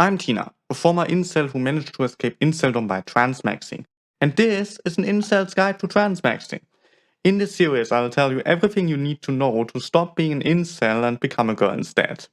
I'm Tina, a former incel who managed to escape inceldom by transmaxing. And this is an incel's guide to transmaxing. In this series, I'll tell you everything you need to know to stop being an incel and become a girl instead.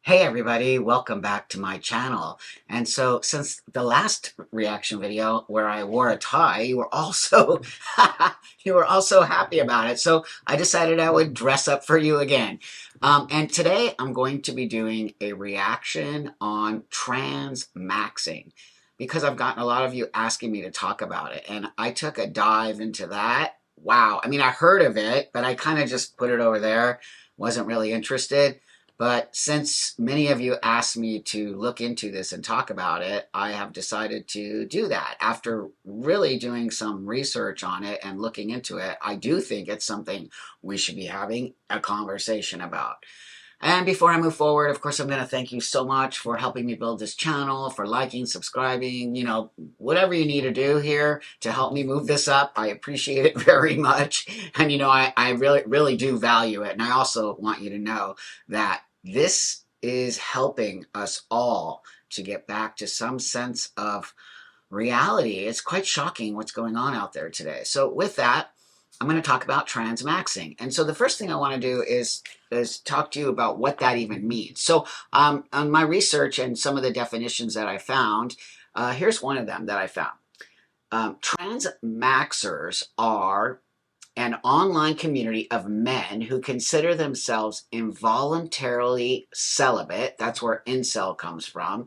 Hey everybody, welcome back to my channel. And so since the last reaction video where I wore a tie, you were also happy about it. So I decided I would dress up for you again. And today I'm going to be doing a reaction on transmaxxing because I've gotten a lot of you asking me to talk about it. And I took a dive into that. Wow. I mean, I heard of it, but I kind of just put it over there. Wasn't really interested. But since many of you asked me to look into this and talk about it, I have decided to do that. After really doing some research on it and looking into it, I do think it's something we should be having a conversation about. And before I move forward, of course, I'm going to thank you so much for helping me build this channel, for liking, subscribing, whatever you need to do here to help me move this up. I appreciate it very much. And, I really, really do value it. And I also want you to know that this is helping us all to get back to some sense of reality. It's quite shocking what's going on out there today. So with that, I'm going to talk about transmaxxing. And so the first thing I want to do is talk to you about what that even means. So on my research and some of the definitions that I found, here's one of them that I found. Transmaxxers are an online community of men who consider themselves involuntarily celibate, that's where incel comes from,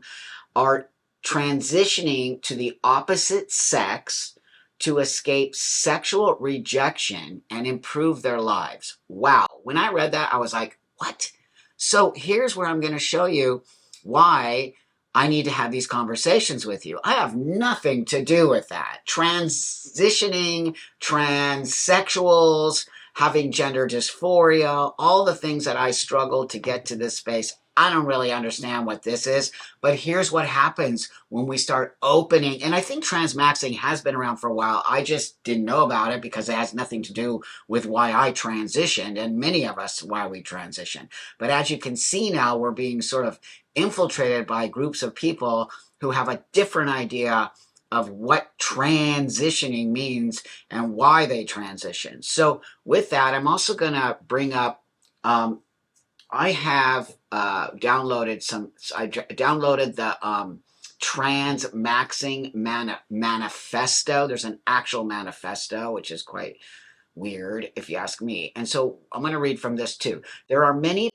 are transitioning to the opposite sex to escape sexual rejection and improve their lives. Wow. When I read that, I was like, what? So here's where I'm going to show you why I need to have these conversations with you. I have nothing to do with that. Transitioning, transsexuals, having gender dysphoria, all the things that I struggled to get to this space. I don't really understand what this is, but here's what happens when we start opening. And I think transmaxxing has been around for a while. I just didn't know about it because it has nothing to do with why I transitioned, and many of us why we transitioned. But as you can see now, we're being sort of infiltrated by groups of people who have a different idea of what transitioning means and why they transition. So with that, I'm also going to bring up, I have downloaded the Transmaxxing manifesto. There's an actual manifesto, which is quite weird if you ask me. And so I'm going to read from this too. There are many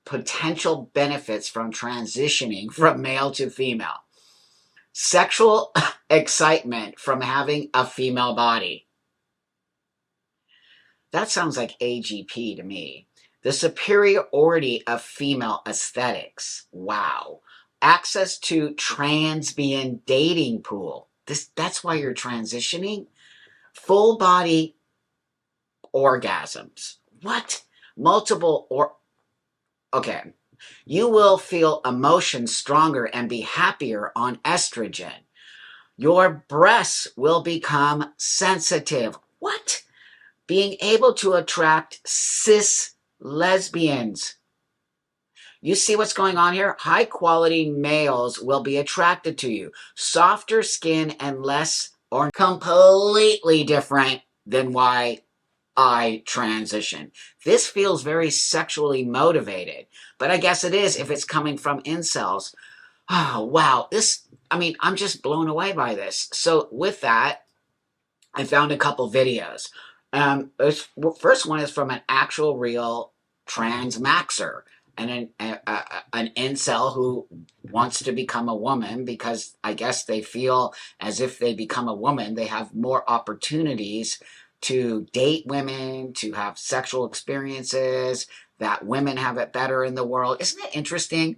potential benefits from transitioning from male to female. Sexual excitement from having a female body. That sounds like AGP to me. The superiority of female aesthetics. Wow. Access to transbian dating pool. That's why you're transitioning? Full body orgasms. What? Okay. You will feel emotions stronger and be happier on estrogen. Your breasts will become sensitive. What? Being able to attract cis lesbians. You see what's going on here? High quality males will be attracted to you. Softer skin and less or completely different than why I transition. This feels very sexually motivated, but I guess it is if it's coming from incels. Oh, wow. I'm just blown away by this. So with that, I found a couple videos. First one is from an actual real transmaxer and an incel who wants to become a woman because I guess they feel as if they become a woman, they have more opportunities to date women, to have sexual experiences, that women have it better in the world. Isn't it interesting?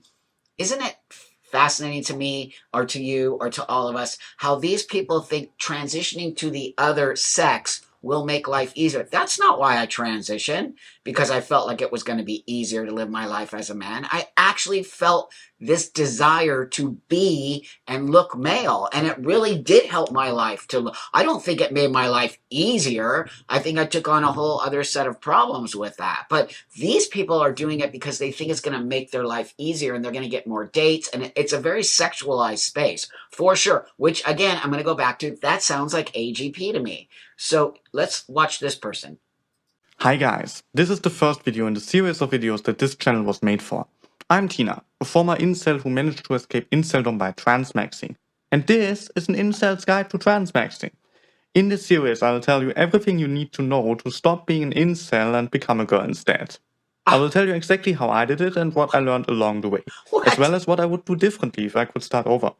Isn't it fascinating to me or to you or to all of us how these people think transitioning to the other sex will make life easier? That's not why I transitioned, because I felt like it was going to be easier to live my life as a man. I actually felt this desire to be and look male. And it really did help my life to look. I don't think it made my life easier. I think I took on a whole other set of problems with that. But these people are doing it because they think it's going to make their life easier and they're going to get more dates. And it's a very sexualized space for sure, which again, I'm going to go back to, that sounds like AGP to me. So let's watch this person. Hi guys, this is the first video in the series of videos that this channel was made for. I'm Tina, a former incel who managed to escape inceldom by transmaxing. And this is an incel's guide to transmaxing. In this series I'll tell you everything you need to know to stop being an incel and become a girl instead. I will tell you exactly how I did it and what I learned along the way, as well as what I would do differently if I could start over.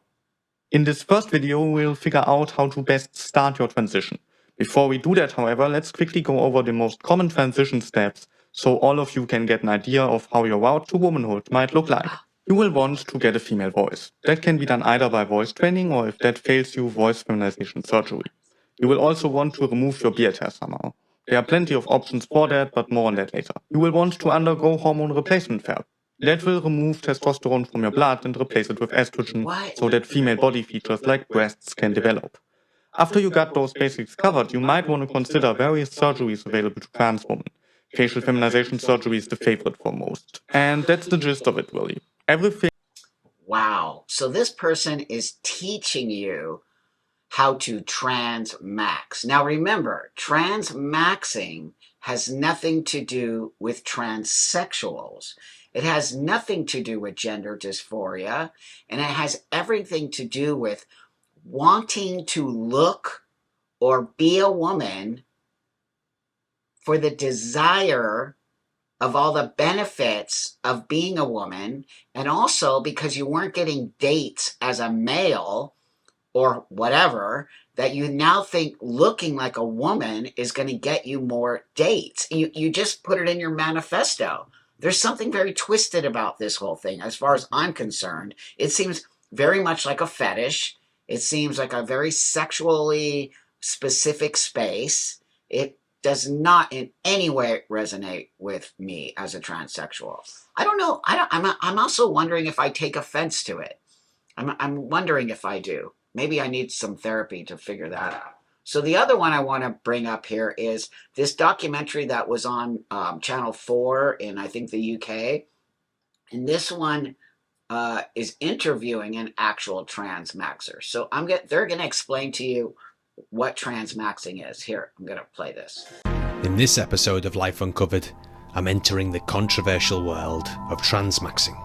In this first video we'll figure out how to best start your transition. Before we do that, however, let's quickly go over the most common transition steps so all of you can get an idea of how your route to womanhood might look like. You will want to get a female voice. That can be done either by voice training or, if that fails you, voice feminization surgery. You will also want to remove your beard hair somehow. There are plenty of options for that, but more on that later. You will want to undergo hormone replacement therapy. That will remove testosterone from your blood and replace it with estrogen so that female body features like breasts can develop. After you got those basics covered, you might want to consider various surgeries available to trans women. Facial feminization surgery is the favorite for most. And that's the gist of it, really. Everything. Wow. So this person is teaching you how to transmax. Now remember, transmaxing has nothing to do with transsexuals. It has nothing to do with gender dysphoria, and it has everything to do with wanting to look or be a woman for the desire of all the benefits of being a woman, and also because you weren't getting dates as a male or whatever, that you now think looking like a woman is going to get you more dates. You just put it in your manifesto. There's something very twisted about this whole thing as far as I'm concerned. It seems very much like a fetish. It seems like a very sexually specific space. It does not in any way resonate with me as a transsexual. I don't know. I'm also wondering if I take offense to it. I'm wondering if I do. Maybe I need some therapy to figure that out. So the other one I want to bring up here is this documentary that was on Channel 4 in, I think, the UK. And this one is interviewing an actual transmaxer. So they're going to explain to you what transmaxing is. Here, I'm going to play this. In this episode of Life Uncovered, I'm entering the controversial world of transmaxing.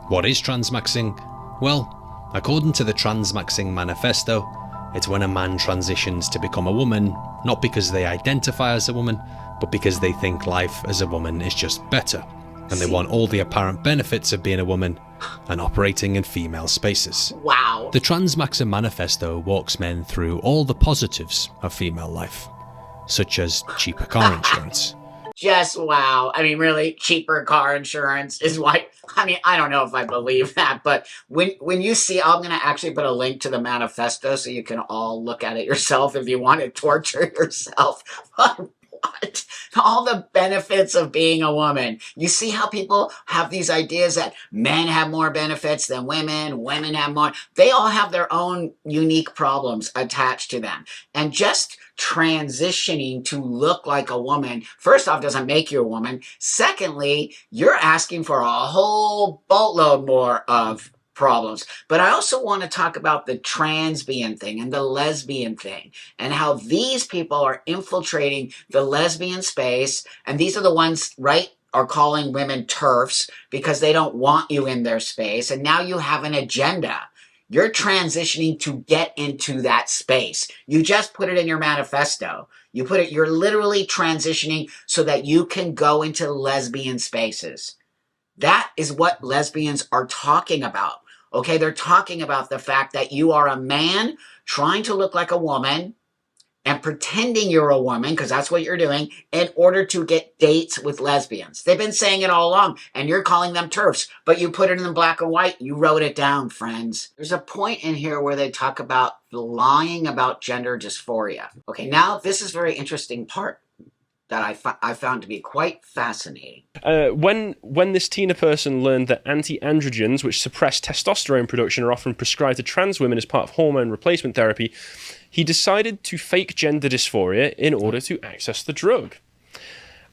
What is transmaxing? Well, according to the Transmaxxing manifesto, it's when a man transitions to become a woman, not because they identify as a woman, but because they think life as a woman is just better, and they want all the apparent benefits of being a woman and operating in female spaces. Wow. The Transmaxxing manifesto walks men through all the positives of female life, such as cheaper car insurance. Just wow. I mean, really, cheaper car insurance is why. I mean, I don't know if I believe that, but when you see, I'm going to actually put a link to the manifesto so you can all look at it yourself if you want to torture yourself. What? All the benefits of being a woman. You see how people have these ideas that men have more benefits than women have more. They all have their own unique problems attached to them. And just transitioning to look like a woman, first off, doesn't make you a woman. Secondly, you're asking for a whole boatload more of problems. But I also want to talk about the transbian thing and the lesbian thing and how these people are infiltrating the lesbian space. And these are the ones, right, are calling women TERFs because they don't want you in their space. And now you have an agenda. You're transitioning to get into that space. You just put it in your manifesto. You're literally transitioning so that you can go into lesbian spaces. That is what lesbians are talking about. Okay, they're talking about the fact that you are a man trying to look like a woman and pretending you're a woman, because that's what you're doing, in order to get dates with lesbians. They've been saying it all along, and you're calling them TERFs, but you put it in black and white. You wrote it down, friends. There's a point in here where they talk about lying about gender dysphoria. Okay, now this is a very interesting part. that I found to be quite fascinating. When this Tina person learned that anti-androgens, which suppress testosterone production, are often prescribed to trans women as part of hormone replacement therapy, he decided to fake gender dysphoria in order to access the drug.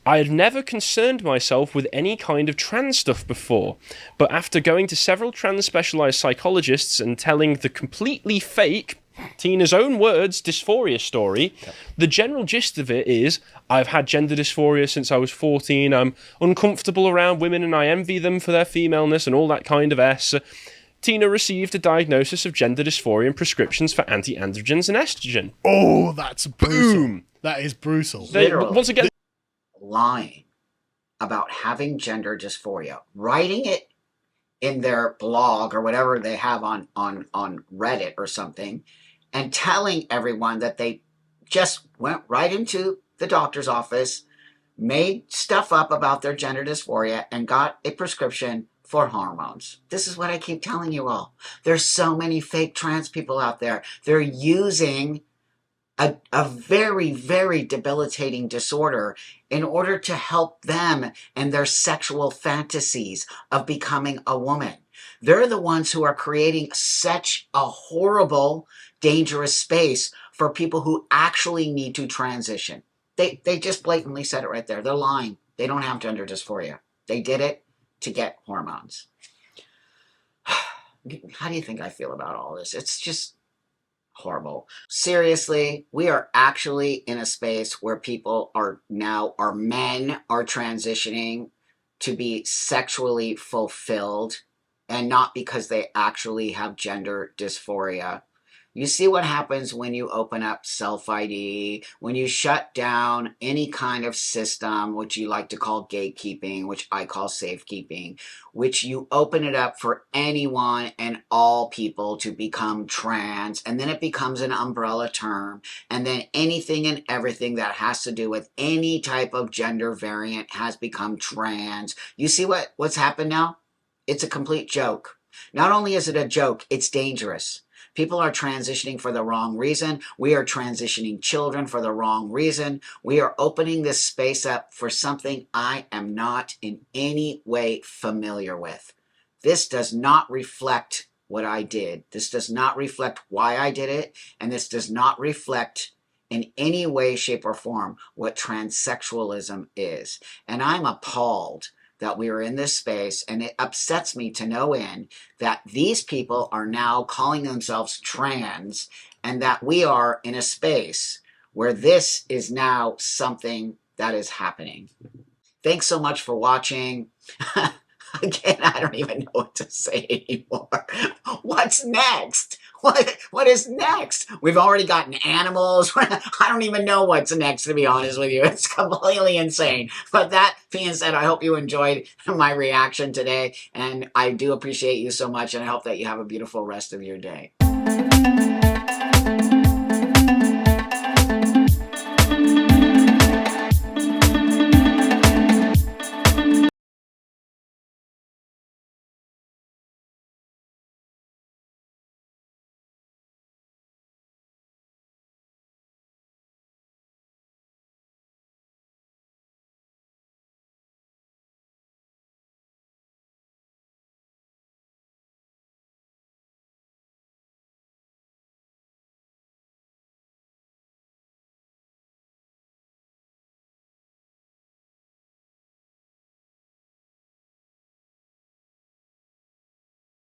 I had never concerned myself with any kind of trans stuff before, but after going to several trans-specialized psychologists and telling the completely fake, Tina's own words, dysphoria story, the general gist of it is, I've had gender dysphoria since I was 14, I'm uncomfortable around women and I envy them for their femaleness and all that kind of S. Tina received a diagnosis of gender dysphoria and prescriptions for anti-androgens and estrogen. Oh, that's brutal. Boom! That is brutal. Once again, Lying about having gender dysphoria, writing it in their blog or whatever they have on Reddit or something, and telling everyone that they just went right into the doctor's office, made stuff up about their gender dysphoria, and got a prescription for hormones. This is what I keep telling you all. There's so many fake trans people out there. They're using a very, very debilitating disorder in order to help them and their sexual fantasies of becoming a woman. They're the ones who are creating such a horrible, dangerous space for people who actually need to transition. They just blatantly said it right there. They're lying. They don't have gender dysphoria. They did it to get hormones. How do you think I feel about all this? It's just horrible. Seriously, we are actually in a space where people are now, our men are transitioning to be sexually fulfilled and not because they actually have gender dysphoria. You see what happens when you open up self-ID, when you shut down any kind of system, which you like to call gatekeeping, which I call safekeeping, which you open it up for anyone and all people to become trans, and then it becomes an umbrella term, and then anything and everything that has to do with any type of gender variant has become trans. You see what's happened now? It's a complete joke. Not only is it a joke, it's dangerous. People are transitioning for the wrong reason. We are transitioning children for the wrong reason. We are opening this space up for something I am not in any way familiar with. This does not reflect what I did. This does not reflect why I did it. And this does not reflect in any way, shape, or form what transsexualism is. And I'm appalled that we are in this space, and it upsets me to no end that these people are now calling themselves trans, and that we are in a space where this is now something that is happening. Thanks so much for watching. Again, I don't even know what to say anymore. What's next? What is next? We've already gotten animals. I don't even know what's next, to be honest with you. It's completely insane. But that being said, I hope you enjoyed my reaction today. And I do appreciate you so much. And I hope that you have a beautiful rest of your day.